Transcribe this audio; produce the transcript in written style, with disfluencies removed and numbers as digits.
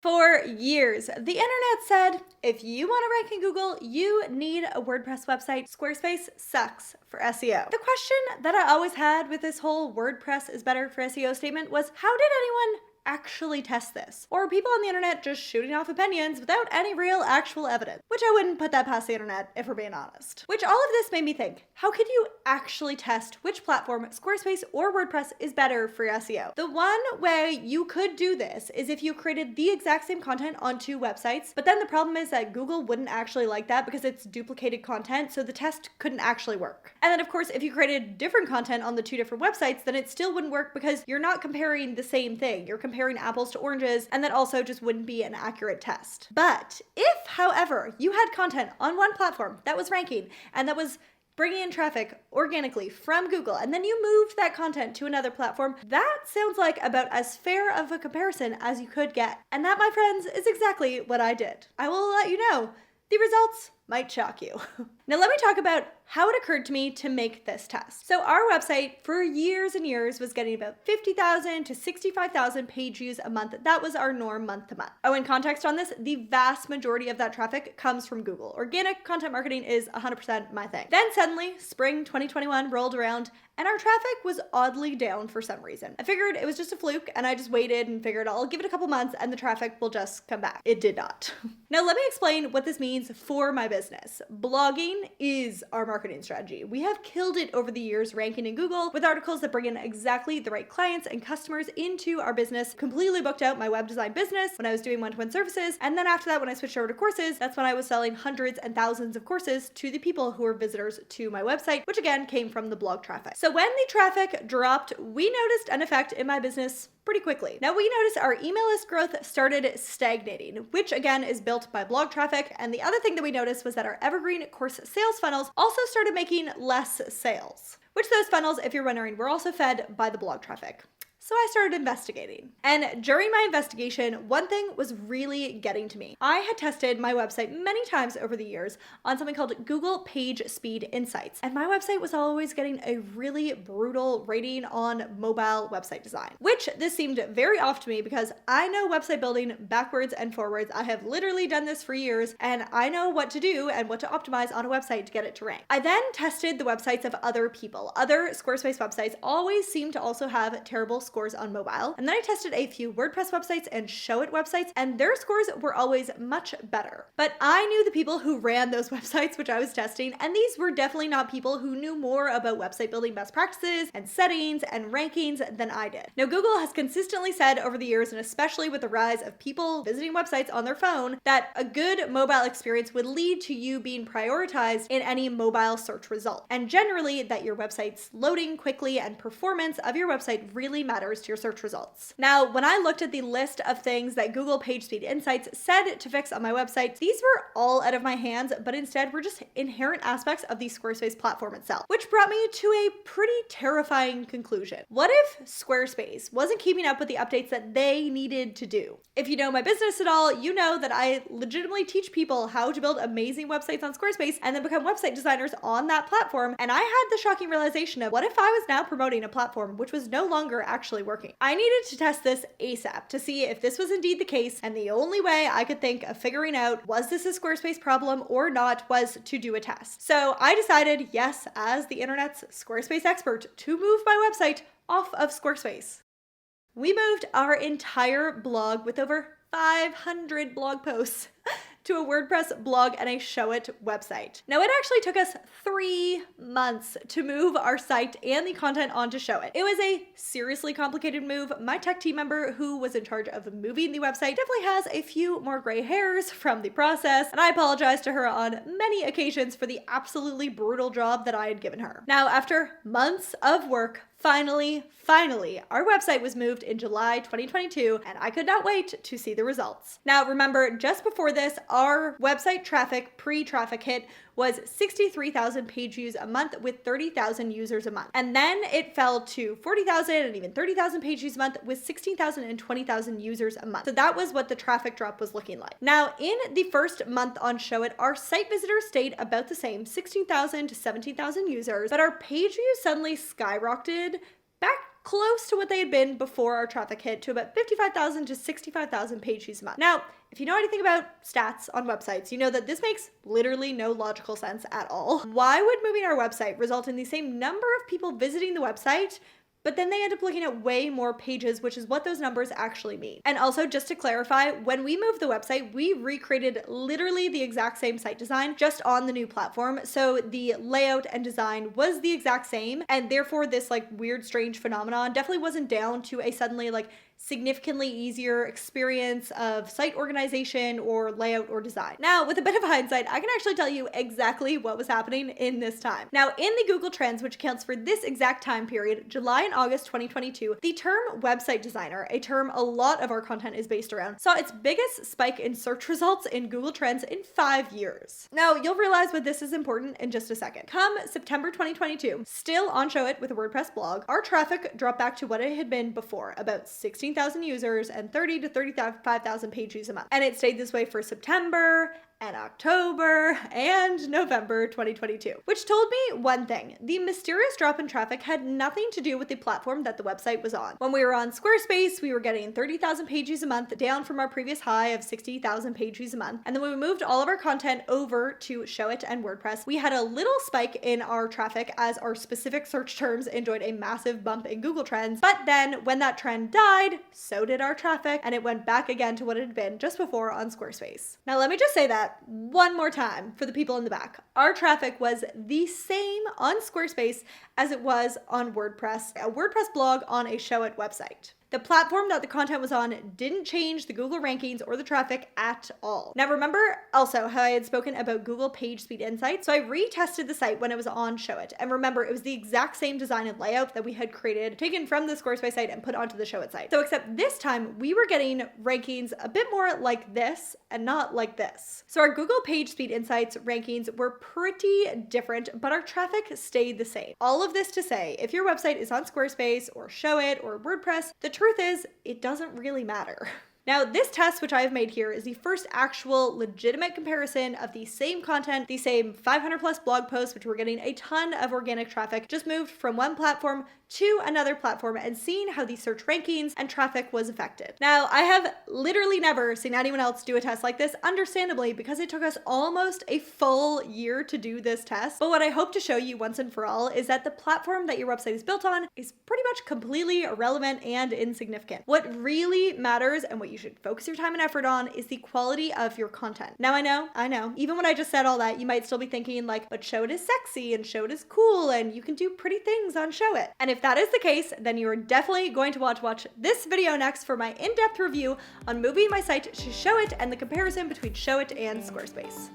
For years, the internet said, if you want to rank in Google, you need a WordPress website. Squarespace sucks for SEO. The question that I always had with this whole WordPress is better for SEO statement was, how did anyone actually test this? Or are people on the internet just shooting off opinions without any real actual evidence? Which I wouldn't put that past the internet, if we're being honest. Which all of this made me think, how could you actually test which platform, Squarespace or WordPress, is better for SEO? The one way you could do this is if you created the exact same content on two websites, but then the problem is that Google wouldn't actually like that because it's duplicated content, so the test couldn't actually work. And then of course, if you created different content on the two different websites, then it still wouldn't work because you're not comparing the same thing. You're comparing apples to oranges, and that also just wouldn't be an accurate test. But if, however, you had content on one platform that was ranking and that was bringing in traffic organically from Google, and then you moved that content to another platform, that sounds like about as fair of a comparison as you could get. And that, my friends, is exactly what I did. I will let you know, the results might shock you. Now let me talk about how it occurred to me to make this test. So our website for years and years was getting about 50,000 to 65,000 page views a month. That was our norm month to month. Oh, in context on this, the vast majority of that traffic comes from Google. Organic content marketing is 100% my thing. Then suddenly, spring 2021 rolled around and our traffic was oddly down for some reason. I figured it was just a fluke and I just waited and figured I'll give it a couple months and the traffic will just come back. It did not. Now let me explain what this means for my business. Blogging is our marketing strategy. We have killed it over the years ranking in Google with articles that bring in exactly the right clients and customers into our business. Completely booked out my web design business when I was doing one-to-one services. And then after that, when I switched over to courses, that's when I was selling hundreds and thousands of courses to the people who were visitors to my website, which again came from the blog traffic. So when the traffic dropped, we noticed an effect in my business pretty quickly. Now we noticed our email list growth started stagnating, which again is built by blog traffic. And the other thing that we noticed was that our evergreen course sales funnels also started making less sales, which those funnels, if you're wondering, were also fed by the blog traffic. So I started investigating. And during my investigation, one thing was really getting to me. I had tested my website many times over the years on something called Google Page Speed Insights. And my website was always getting a really brutal rating on mobile website design, which this seemed very off to me because I know website building backwards and forwards. I have literally done this for years and I know what to do and what to optimize on a website to get it to rank. I then tested the websites of other people. Other Squarespace websites always seem to also have terrible scores on mobile. And then I tested a few WordPress websites and Showit websites, and their scores were always much better. But I knew the people who ran those websites, which I was testing, and these were definitely not people who knew more about website building best practices and settings and rankings than I did. Now, Google has consistently said over the years, and especially with the rise of people visiting websites on their phone, that a good mobile experience would lead to you being prioritized in any mobile search result. And generally that your website's loading quickly and performance of your website really matters to your search results. Now, when I looked at the list of things that Google PageSpeed Insights said to fix on my website, these were all out of my hands, but instead were just inherent aspects of the Squarespace platform itself, which brought me to a pretty terrifying conclusion. What if Squarespace wasn't keeping up with the updates that they needed to do? If you know my business at all, you know that I legitimately teach people how to build amazing websites on Squarespace and then become website designers on that platform. And I had the shocking realization of, what if I was now promoting a platform which was no longer actually working? I needed to test this ASAP to see if this was indeed the case, and the only way I could think of figuring out was this a Squarespace problem or not was to do a test. So I decided, yes, as the internet's Squarespace expert, to move my website off of Squarespace. We moved our entire blog with over 500 blog posts to a WordPress blog and a Showit website. Now, it actually took us 3 months to move our site and the content onto Showit. It was a seriously complicated move. My tech team member who was in charge of moving the website definitely has a few more gray hairs from the process, and I apologize to her on many occasions for the absolutely brutal job that I had given her. Now, after months of work, Finally, our website was moved in July 2022, and I could not wait to see the results. Now, remember, just before this, our website traffic, pre-traffic hit, was 63,000 page views a month with 30,000 users a month. And then it fell to 40,000 and even 30,000 page views a month with 16,000 and 20,000 users a month. So that was what the traffic drop was looking like. Now, in the first month on Showit, our site visitors stayed about the same, 16,000 to 17,000 users, but our page views suddenly skyrocketed back close to what they had been before our traffic hit to about 55,000 to 65,000 page views a month. Now, if you know anything about stats on websites, you know that this makes literally no logical sense at all. Why would moving our website result in the same number of people visiting the website, but then they end up looking at way more pages, which is what those numbers actually mean? And also, just to clarify, when we moved the website, we recreated literally the exact same site design, just on the new platform. So the layout and design was the exact same, and therefore this like weird, strange phenomenon definitely wasn't down to a suddenly like significantly easier experience of site organization or layout or design. Now, with a bit of hindsight, I can actually tell you exactly what was happening in this time. Now, in the Google Trends, which accounts for this exact time period, July and August 2022, the term website designer, a term a lot of our content is based around, saw its biggest spike in search results in Google Trends in 5 years. Now, you'll realize why this is important in just a second. Come September 2022, still on Showit with a WordPress blog, our traffic dropped back to what it had been before, about 16,000 users and 30 to 35,000 page views a month. And it stayed this way for September and October and November 2022, which told me one thing: the mysterious drop in traffic had nothing to do with the platform that the website was on. When we were on Squarespace, we were getting 30,000 page views a month, down from our previous high of 60,000 page views a month. And then when we moved all of our content over to Showit and WordPress, we had a little spike in our traffic as our specific search terms enjoyed a massive bump in Google Trends. But then when that trend died, so did our traffic, and it went back again to what it had been just before on Squarespace. Now let me just say that one more time for the people in the back. Our traffic was the same on Squarespace as it was on WordPress, a WordPress blog on a Showit website. The platform that the content was on didn't change the Google rankings or the traffic at all. Now remember also how I had spoken about Google Page Speed Insights? So I retested the site when it was on Showit. And remember, it was the exact same design and layout that we had created, taken from the Squarespace site and put onto the Showit site. So except this time, we were getting rankings a bit more like this and not like this. So our Google Page Speed Insights rankings were pretty different, but our traffic stayed the same. All of this to say, if your website is on Squarespace or Showit or WordPress, the truth is, it doesn't really matter. Now, this test, which I have made here, is the first actual legitimate comparison of the same content, the same 500 plus blog posts, which were getting a ton of organic traffic, just moved from one platform to another platform and seeing how the search rankings and traffic was affected. Now, I have literally never seen anyone else do a test like this, understandably, because it took us almost a full year to do this test. But what I hope to show you once and for all is that the platform that your website is built on is pretty much completely irrelevant and insignificant. What really matters and what you should focus your time and effort on is the quality of your content. Now, I know, even when I just said all that, you might still be thinking like, but Showit is sexy and Showit is cool and you can do pretty things on Showit. And if that is the case, then you are definitely going to want to watch this video next for my in-depth review on moving my site to Showit and the comparison between Showit and Squarespace.